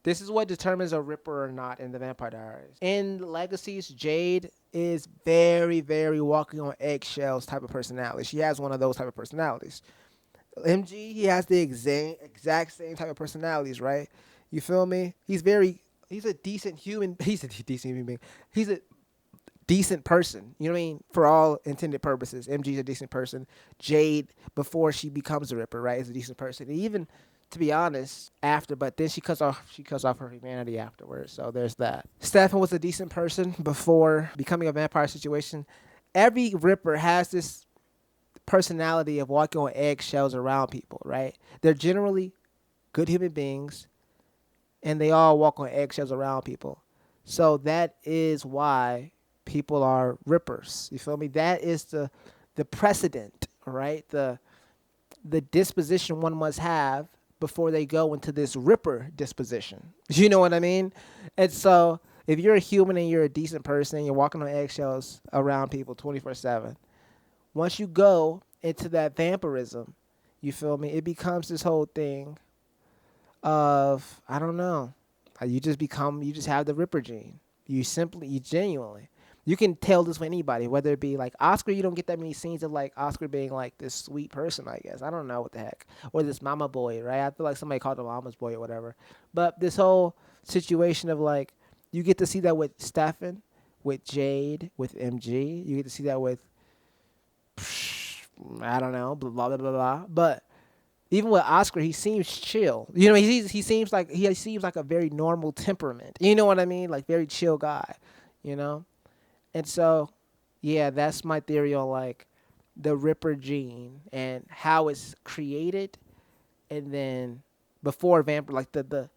This is what determines a Ripper or not in the Vampire Diaries. In Legacies, Jade is very, very walking on eggshells type of personality. She has one of those type of personalities. MG, he has the exact same type of personalities, right? You feel me? He's a decent human. He's a decent human being. He's a decent person. You know what I mean? For all intended purposes, MG's a decent person. Jade, before she becomes a Ripper, right, is a decent person. And even, to be honest, after, but then she cuts off her humanity afterwards. So there's that. Stefan was a decent person before becoming a vampire situation. Every Ripper has this personality of walking on eggshells around people, right? They're generally good human beings, and they all walk on eggshells around people. So that is why people are Rippers. You feel me? That is the precedent, right? The disposition one must have before they go into this Ripper disposition. You know what I mean? And so if you're a human and you're a decent person and you're walking on eggshells around people 24/7, once you go into that vampirism, you feel me? It becomes this whole thing of, I don't know. You just have the Ripper gene. You genuinely. You can tell this with anybody, whether it be like Oscar. You don't get that many scenes of like Oscar being like this sweet person, I guess. I don't know what the heck. Or this mama boy, right? I feel like somebody called him mama's boy or whatever. But this whole situation of like, you get to see that with Stefan, with Jade, with MG. You get to see that with, I don't know, blah, blah, blah, blah. But even with Oscar, he seems chill. You know, he seems like a very normal temperament. You know what I mean? Like very chill guy, you know? And so, yeah, that's my theory on like the Ripper gene and how it's created, and then before vampire, like the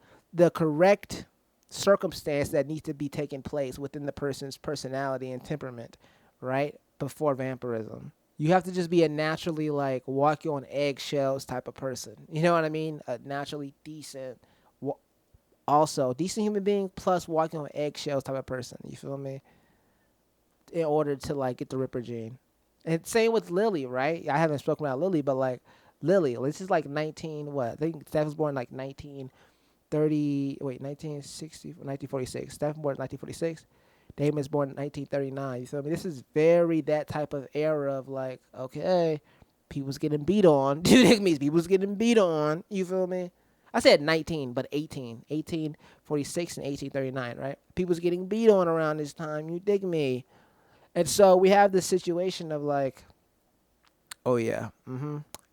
correct circumstance that needs to be taking place within the person's personality and temperament, right? Before vampirism. You have to just be a naturally like walking on eggshells type of person. You know what I mean? A naturally decent, also decent human being plus walking on eggshells type of person. You feel me? In order to like get the Ripper gene. And same with Lily, right? I haven't spoken about Lily, but like Lily, this is like 19, what? I think Steph was born like 1946. Steph was born in 1946. Damon's born in 1939. You feel me? This is very that type of era of like, okay, people's getting beat on. It means people's getting beat on. You feel me? I said 19, but 18. 1846 and 1839, right? People's getting beat on around this time. You dig me? And so we have this situation of like, oh yeah,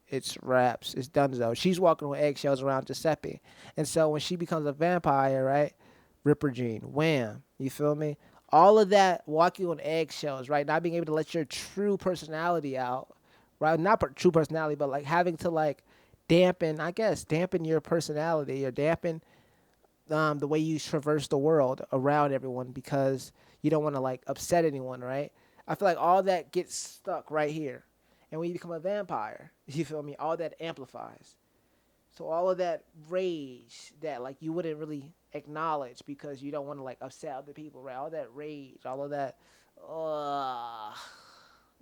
it's wraps, it's done though. She's walking on eggshells around Giuseppe. And so when she becomes a vampire, right? Ripper gene, wham. You feel me? All of that walking on eggshells, right? Not being able to let your true personality out, right? Not true personality, but like having to like dampen your personality or dampen the way you traverse the world around everyone because you don't want to like upset anyone, right? I feel like all that gets stuck right here. And when you become a vampire, you feel me? All that amplifies. So all of that rage that like you wouldn't really acknowledge because you don't want to like upset other people, right? All that rage, all of that,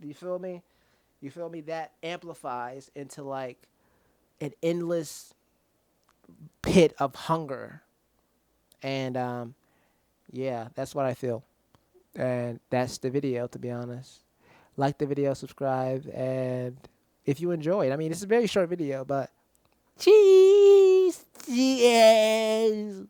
do you feel me? You feel me? That amplifies into like an endless pit of hunger. And yeah, that's what I feel. And that's the video, to be honest. Like the video, subscribe, and if you enjoyed, I mean, it's a very short video, but cheese, yes.